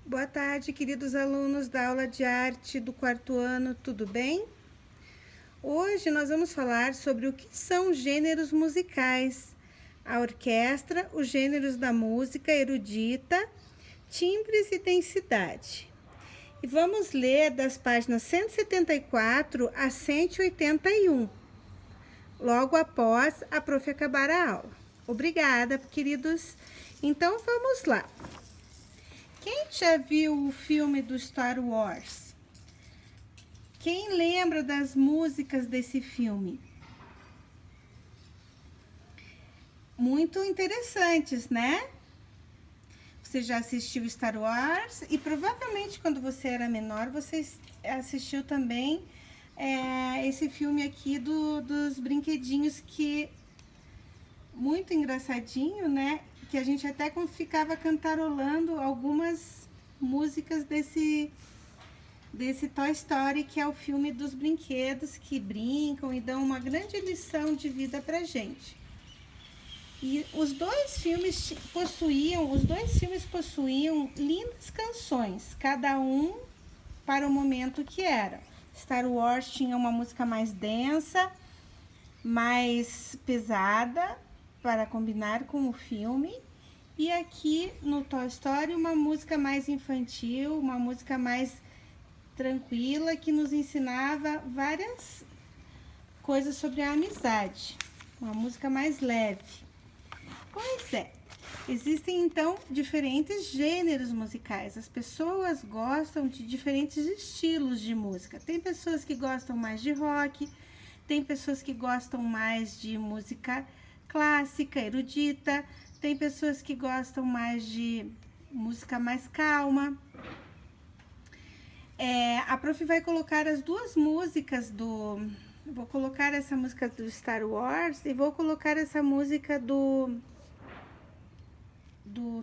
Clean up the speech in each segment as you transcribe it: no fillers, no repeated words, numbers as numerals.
Boa tarde, queridos alunos da aula de arte do quarto ano, tudo bem? Hoje nós vamos falar sobre o que são gêneros musicais, a orquestra, os gêneros da música erudita, timbres e densidade. E vamos ler das páginas 174 a 181, logo após a prof acabar a aula. Obrigada, queridos. Então vamos lá. Quem já viu o filme do Star Wars? Quem lembra das músicas desse filme? Muito interessantes, né? Você já assistiu Star Wars e provavelmente quando você era menor você assistiu também esse filme aqui dos brinquedinhos, que muito engraçadinho, né? Que a gente até ficava cantarolando algumas músicas desse Toy Story, que é o filme dos brinquedos que brincam e dão uma grande lição de vida pra gente. E os dois filmes possuíam lindas canções, cada um para o momento que era. Star Wars tinha uma música mais densa, mais pesada, para combinar com o filme. E aqui no Toy Story, uma música mais infantil, uma música mais tranquila, que nos ensinava várias coisas sobre a amizade. Uma música mais leve. Pois é, existem então diferentes gêneros musicais. As pessoas gostam de diferentes estilos de música. Tem pessoas que gostam mais de rock, tem pessoas que gostam mais de música clássica, erudita, tem pessoas que gostam mais de música mais calma. A prof vai colocar as duas músicas vou colocar essa música do Star Wars e vou colocar essa música do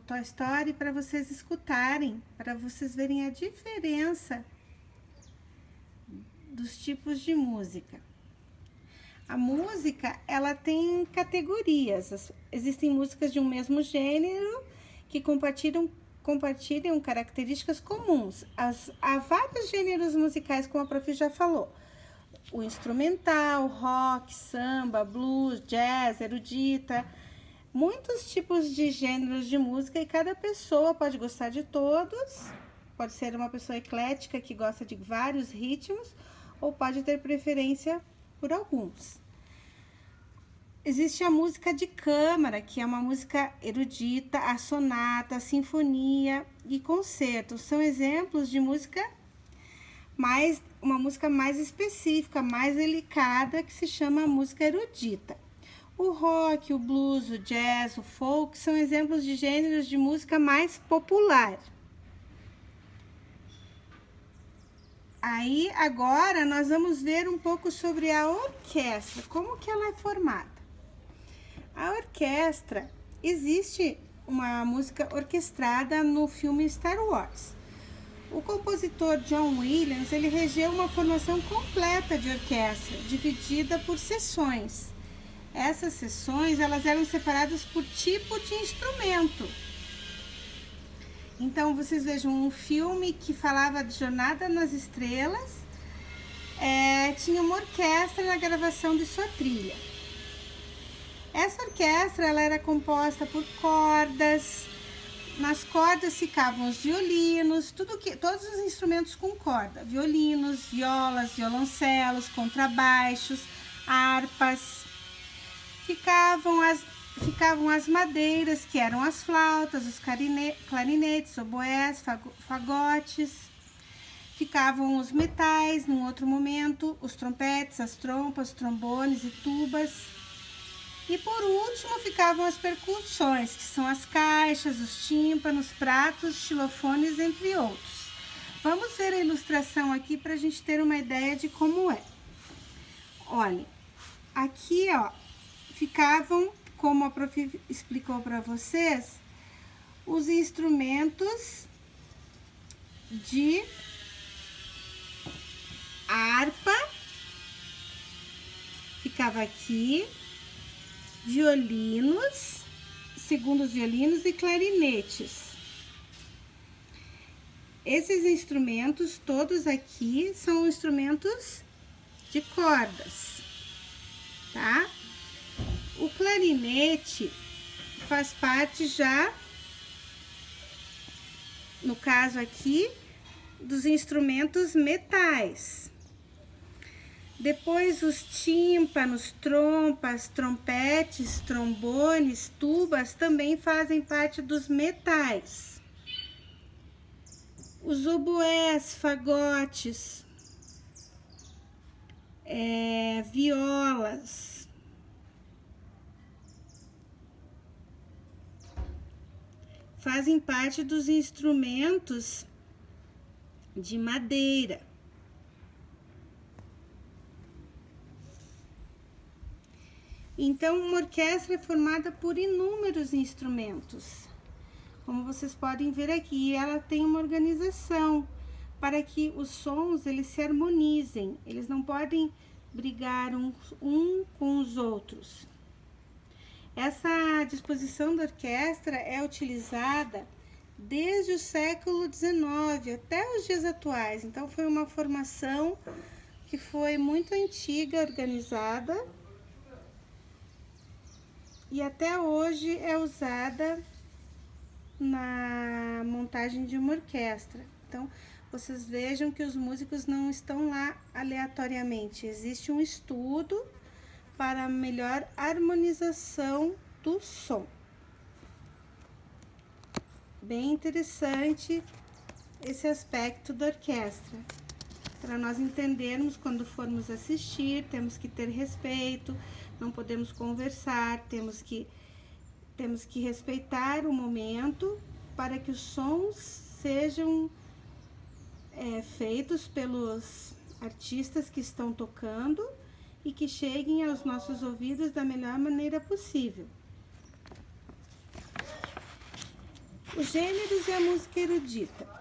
Toy Story para vocês escutarem, para vocês verem a diferença dos tipos de música. A música, ela tem categorias. Existem músicas de um mesmo gênero que compartilham características comuns. Há vários gêneros musicais, como a prof já falou. O instrumental, rock, samba, blues, jazz, erudita. Muitos tipos de gêneros de música e cada pessoa pode gostar de todos. Pode ser uma pessoa eclética que gosta de vários ritmos ou pode ter preferência por alguns. Existe a música de câmara, que é uma música erudita, a sonata, a sinfonia e concerto. São exemplos de uma música mais específica, mais delicada, que se chama música erudita. O rock, o blues, o jazz, o folk são exemplos de gêneros de música mais popular. Aí, agora, nós vamos ver um pouco sobre a orquestra, como que ela é formada. A orquestra, existe uma música orquestrada no filme Star Wars. O compositor John Williams, ele regeu uma formação completa de orquestra, dividida por seções. Essas seções, elas eram separadas por tipo de instrumento. Então, vocês vejam um filme que falava de Jornada nas Estrelas, tinha uma orquestra na gravação de sua trilha. Essa orquestra, ela era composta por cordas. Nas cordas ficavam os violinos, todos os instrumentos com corda. Violinos, violas, violoncelos, contrabaixos, harpas. Ficavam as madeiras, que eram as flautas, os clarinetes, oboés, fagotes. Ficavam os metais, num outro momento, os trompetes, as trompas, trombones e tubas. E por último ficavam as percussões, que são as caixas, os tímpanos, pratos, xilofones, entre outros. Vamos ver a ilustração aqui para a gente ter uma ideia de como é. Olhem, aqui ficavam, como a prof explicou para vocês, os instrumentos de harpa, ficava aqui, violinos, segundos violinos e clarinetes. esses instrumentos todos aqui são instrumentos de cordas, tá? O clarinete faz parte já, no caso aqui, dos instrumentos metais. Depois os tímpanos, trompas, trompetes, trombones, tubas também fazem parte dos metais. Os oboés, fagotes, violas, fazem parte dos instrumentos de madeira. Então, uma orquestra é formada por inúmeros instrumentos. Como vocês podem ver aqui, ela tem uma organização para que os sons eles se harmonizem. Eles não podem brigar um com os outros. Essa disposição da orquestra é utilizada desde o século XIX até os dias atuais. Então, foi uma formação que foi muito antiga, organizada, e até hoje é usada na montagem de uma orquestra. Então, vocês vejam que os músicos não estão lá aleatoriamente. Existe um estudo para a melhor harmonização do som. Bem interessante esse aspecto da orquestra. Para nós entendermos, quando formos assistir, temos que ter respeito, não podemos conversar, temos que respeitar o momento para que os sons sejam feitos pelos artistas que estão tocando e que cheguem aos nossos ouvidos da melhor maneira possível. Os gêneros e a música erudita.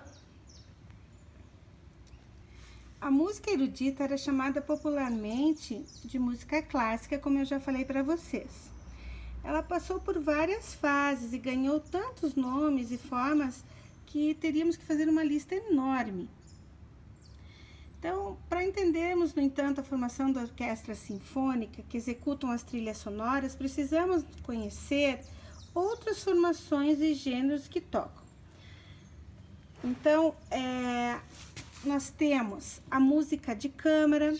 A música erudita era chamada popularmente de música clássica, como eu já falei para vocês. Ela passou por várias fases e ganhou tantos nomes e formas que teríamos que fazer uma lista enorme. Então, para entendermos, no entanto, a formação da orquestra sinfônica que executam as trilhas sonoras, precisamos conhecer outras formações e gêneros que tocam. Então, nós temos a música de câmara,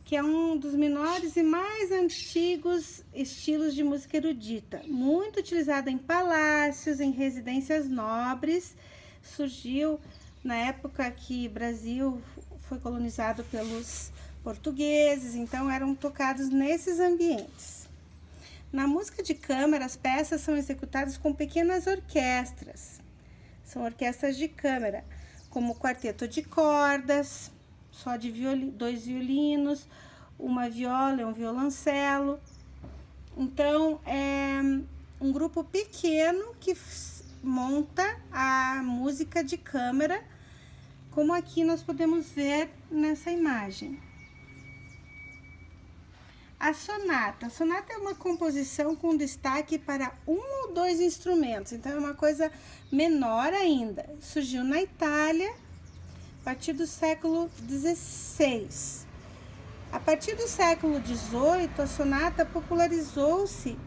que é um dos menores e mais antigos estilos de música erudita, muito utilizada em palácios, em residências nobres. Surgiu na época que o Brasil foi colonizado pelos portugueses, então eram tocados nesses ambientes. Na música de câmara, as peças são executadas com pequenas orquestras. São orquestras de câmara, como quarteto de cordas, só de dois violinos, uma viola e um violoncelo. Então, é um grupo pequeno que monta a música de câmara, como aqui nós podemos ver nessa imagem. A sonata. A sonata é uma composição com destaque para um ou dois instrumentos, então é uma coisa menor ainda. Surgiu na Itália a partir do século XVI. A partir do século XVIII, a sonata popularizou-se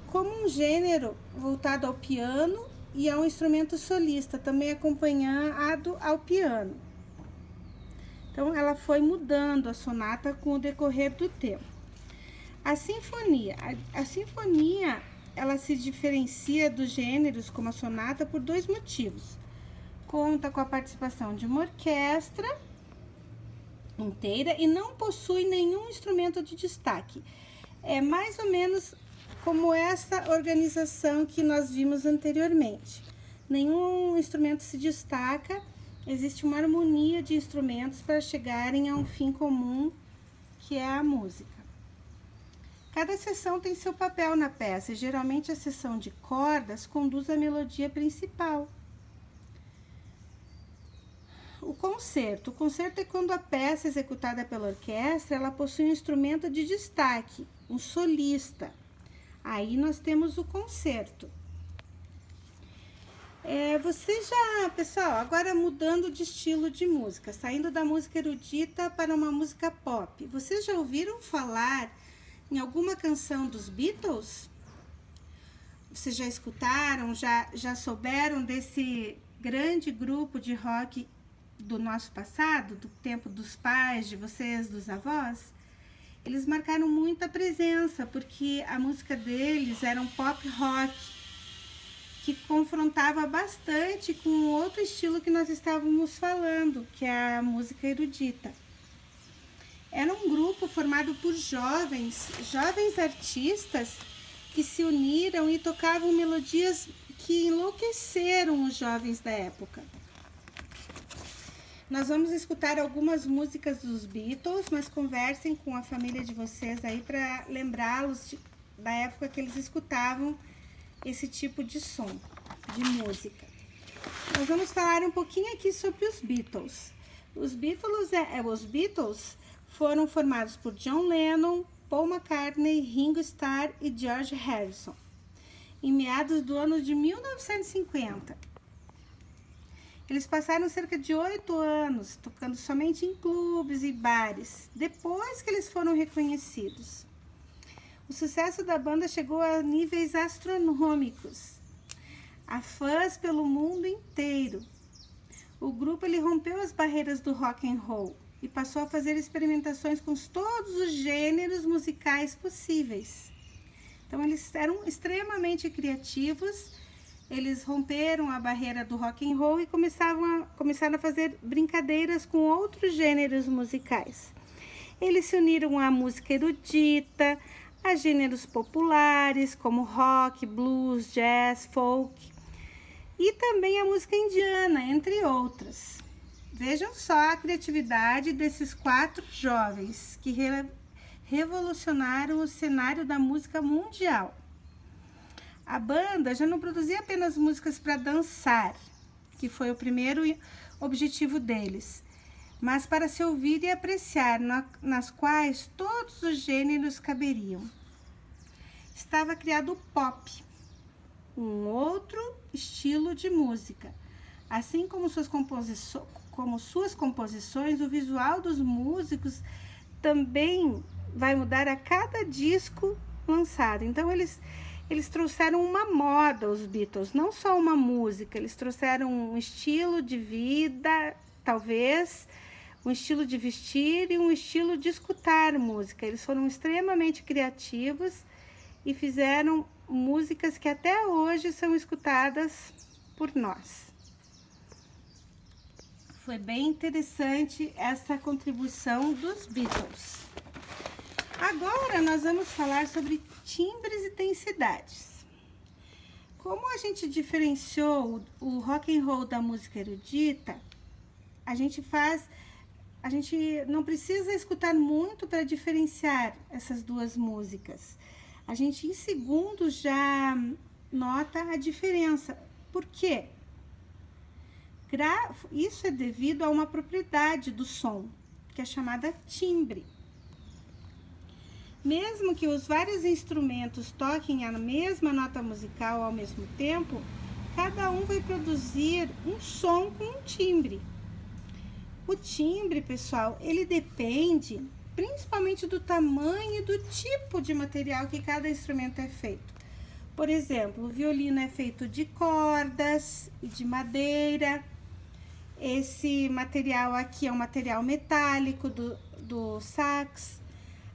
como um gênero voltado ao piano e ao instrumento solista, também acompanhado ao piano. Então, ela foi mudando a sonata com o decorrer do tempo. A sinfonia. A sinfonia, ela se diferencia dos gêneros como a sonata por dois motivos. Conta com a participação de uma orquestra inteira e não possui nenhum instrumento de destaque. É mais ou menos como essa organização que nós vimos anteriormente. Nenhum instrumento se destaca, existe uma harmonia de instrumentos para chegarem a um fim comum, que é a música. Cada seção tem seu papel na peça e geralmente a seção de cordas conduz a melodia principal. O concerto. O concerto é quando a peça executada pela orquestra, ela possui um instrumento de destaque, um solista. Aí nós temos o concerto. Pessoal, agora mudando de estilo de música, saindo da música erudita para uma música pop. Vocês já ouviram falar em alguma canção dos Beatles? Vocês já escutaram, já souberam desse grande grupo de rock do nosso passado, do tempo dos pais, de vocês, dos avós? Eles marcaram muita presença, porque a música deles era um pop rock, que confrontava bastante com outro estilo que nós estávamos falando, que é a música erudita. Era um grupo formado por jovens artistas que se uniram e tocavam melodias que enlouqueceram os jovens da época. Nós vamos escutar algumas músicas dos Beatles, mas conversem com a família de vocês aí para lembrá-los da época que eles escutavam esse tipo de som, de música. Nós vamos falar um pouquinho aqui sobre os Beatles. Os Beatles foram formados por John Lennon, Paul McCartney, Ringo Starr e George Harrison, em meados do ano de 1950. Eles passaram cerca de 8 anos tocando somente em clubes e bares, depois que eles foram reconhecidos. O sucesso da banda chegou a níveis astronômicos, há fãs pelo mundo inteiro. O grupo rompeu as barreiras do rock and roll e passou a fazer experimentações com todos os gêneros musicais possíveis. Então eles eram extremamente criativos, eles romperam a barreira do rock and roll e começaram a fazer brincadeiras com outros gêneros musicais. Eles se uniram à música erudita, a gêneros populares como rock, blues, jazz, folk e também a música indiana, entre outras. Vejam só a criatividade desses 4 jovens que revolucionaram o cenário da música mundial. A banda já não produzia apenas músicas para dançar, que foi o primeiro objetivo deles, mas para se ouvir e apreciar, nas quais todos os gêneros caberiam. Estava criado o pop, um outro estilo de música. Assim como suas composições, o visual dos músicos também vai mudar a cada disco lançado. Então, eles trouxeram uma moda, os Beatles, não só uma música, eles trouxeram um estilo de vida, talvez, um estilo de vestir e um estilo de escutar música. Eles foram extremamente criativos e fizeram músicas que até hoje são escutadas por nós. Foi bem interessante essa contribuição dos Beatles. Agora nós vamos falar sobre timbres e densidades. Como a gente diferenciou o rock and roll da música erudita, a gente não precisa escutar muito para diferenciar essas duas músicas. A gente em segundos já nota a diferença. Por quê? Isso é devido a uma propriedade do som, que é chamada timbre. Mesmo que os vários instrumentos toquem a mesma nota musical ao mesmo tempo, cada um vai produzir um som com um timbre. O timbre, pessoal, ele depende principalmente do tamanho e do tipo de material que cada instrumento é feito. Por exemplo, o violino é feito de cordas e de madeira. Esse material aqui é um material metálico do sax.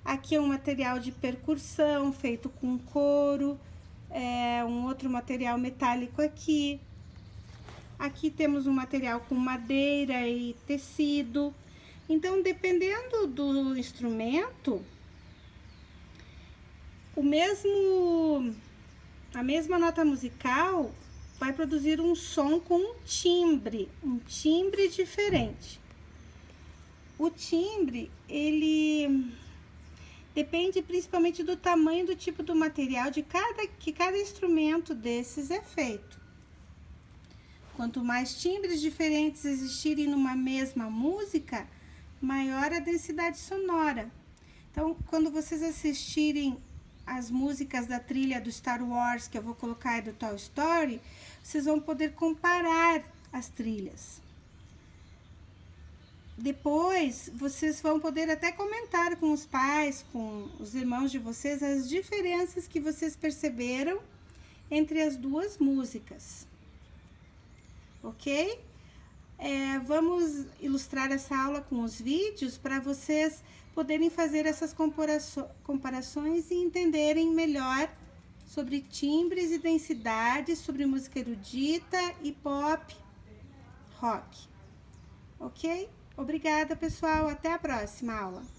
Aqui é um material de percussão feito com couro. Um outro material metálico aqui. Aqui temos um material com madeira e tecido. Então, dependendo do instrumento, a mesma nota musical vai produzir um som com um timbre diferente. O timbre, ele depende principalmente do tamanho e do tipo do material que cada instrumento desses é feito. Quanto mais timbres diferentes existirem numa mesma música, maior a densidade sonora. Então, quando vocês assistirem as músicas da trilha do Star Wars, que eu vou colocar aí do Toy Story, vocês vão poder comparar as trilhas. Depois, vocês vão poder até comentar com os pais, com os irmãos de vocês, as diferenças que vocês perceberam entre as duas músicas. Ok? Vamos ilustrar essa aula com os vídeos para vocês poderem fazer essas comparações e entenderem melhor sobre timbres e densidades, sobre música erudita e pop, rock. Ok? Obrigada, pessoal. Até a próxima aula.